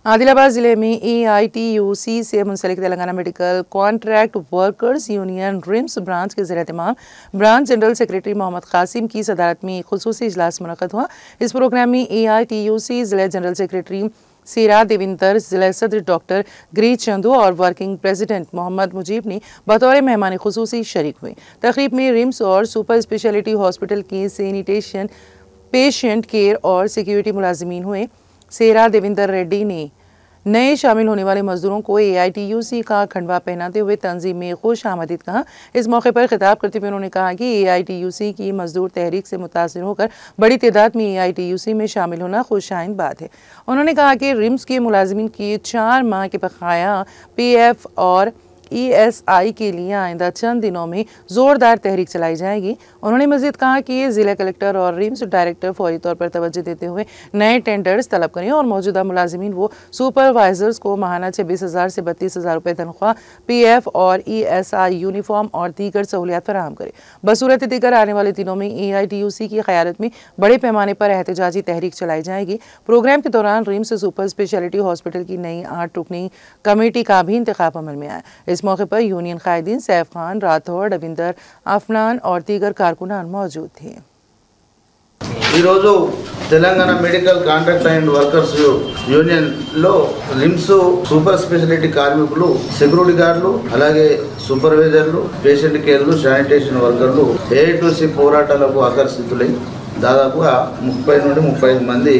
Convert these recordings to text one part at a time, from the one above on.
आदिलाबाद जिले में AITUC से मुंसलिक Telangana medical contract workers union RIMS branch के ज़ेर-ए-एहतमाम branch general secretary Mohammed Qasim की सदारत में एक खुसूसी इजलास मुनक़्क़द हुआ। इस प्रोग्राम में AITUC ज़िला जनरल सेक्रेटरी सीरा देविंदर, ज़िला सदर डॉक्टर गिरीश चंदू और वर्किंग प्रेसिडेंट मोहम्मद मुजीब ने बतौर मेहमान खुसूसी शरीक हुए। तकरीब में रिम्स और सुपर स्पेशलिटी हॉस्पिटल की सैनिटेशन, पेशेंट केयर और सिक्योरिटी मुलाजिमीन हुए। सीरा देविंदर रेड्डी ने नए शामिल होने वाले मजदूरों को AITUC का खंडवा पहनाते हुए तंजीम में खुश आमदीद कहा। इस मौके पर खिताब करते हुए उन्होंने कहा कि AITUC की मजदूर तहरीक से मुतासिर होकर बड़ी तादाद में AITUC में शामिल होना खुशाइंद बात है। उन्होंने कहा कि रिम्स के मुलाजिमीन की 4 माह के बकाया PF और ESI के लिए आइंदा चंद दिनों में जोरदार तहरीक चलाई जाएगी। उन्होंने मजीद कहा कि जिला कलेक्टर और रिम्स डायरेक्टर फौरी तौर पर तवज्जो देते हुए नए टेंडर्स तलब करें और मौजूदा मुलाजिमीन व सुपरवाइजर्स को माहाना 26,000 से 32,000 रुपये तनख्वाह, PF और ESI यूनिफॉर्म और दीगर सहूलियात फराहम करें। बसूरत दीगर आने वाले दिनों में AITUC की क़यादत में बड़े पैमाने पर एहतजाजी तहरीक चलाई जाएगी। प्रोग्राम के दौरान रिम्स सुपर स्पेशलिटी हॉस्पिटल की नई 8 रुकनी कमेटी का भी इंतखाब अमल में आया। इस मौके पर यूनियन कायदीन सैफ खान, राठौड़, रविंदर, अफनान और दीगर कारकुनान मौजूद थे। Telangana medical contract and workers union లో రిమ్స్ సూపర్ స్పెషాలిటీ కార్మికులు, సెక్యూరిటీ గార్డులు, అలాగే సూపర్వైజర్లు, పేషెంట్ కేర్లు, శానిటేషన్ వర్కర్లు AITUC పోరాటాలకు ఆకర్షితులై దాదాపుగా 30 నుండి 35 మంది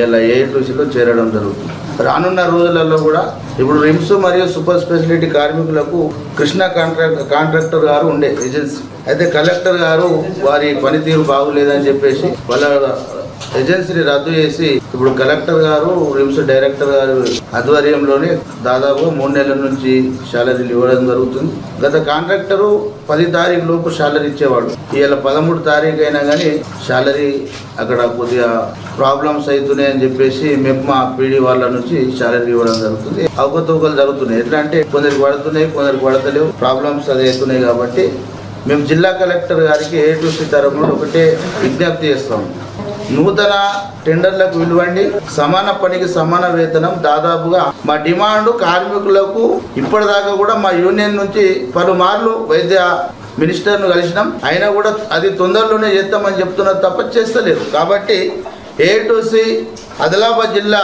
ఇలా AITUCలో చేరడం జరుగుతుంది. రానున్న రోజులలో కూడా ఇప్పుడు రిమ్స్ మరియు సూపర్ స్పెషాలిటీ కార్మికులకు కృష్ణా కాంట్రాక్టర్ గారు ఉండే ఏజెన్సీ అయితే కలెక్టర్ గారు వారి పనితీరు బాగులేదని చెప్పేసి వాళ్ళ ఏజెన్సీని రద్దు చేసి ఇప్పుడు కలెక్టర్ గారు రిమ్స్ డైరెక్టర్ గారు ఆధ్వర్యంలోనే దాదాపు 3 నెలల నుంచి శాలరీలు ఇవ్వడం జరుగుతుంది. గత కాంట్రాక్టరు 10 తారీఖు లోపు శాలరీ ఇచ్చేవాడు. ఇవాళ 13 తారీఖు అయినా కానీ శాలరీ అక్కడ కొద్దిగా ప్రాబ్లమ్స్ అవుతున్నాయని చెప్పేసి మెప్మా PD వాళ్ళ నుంచి శాలరీ ఇవ్వడం జరుగుతుంది. అవకతవకలు జరుగుతున్నాయి. ఎట్లా అంటే కొందరికి పడుతున్నాయి, కొందరికి పడతలేవు, ప్రాబ్లమ్స్ అది అవుతున్నాయి. కాబట్టి మేము జిల్లా కలెక్టర్ గారికి AITUC తరఫున ఒకటే విజ్ఞప్తి చేస్తాము. నూతన టెండర్లకు విలువండి, సమాన పనికి సమాన వేతనం. దాదాపుగా మా డిమాండ్ కార్మికులకు ఇప్పటిదాకా కూడా మా యూనియన్ నుంచి పలుమార్లు వైద్య మినిస్టర్ను కలిసినాం. అయినా కూడా అది తొందరలోనే చేస్తామని చెప్తున్నారు తప్ప చేస్తలేరు. కాబట్టి AITUC ఆదిలాబాద్ జిల్లా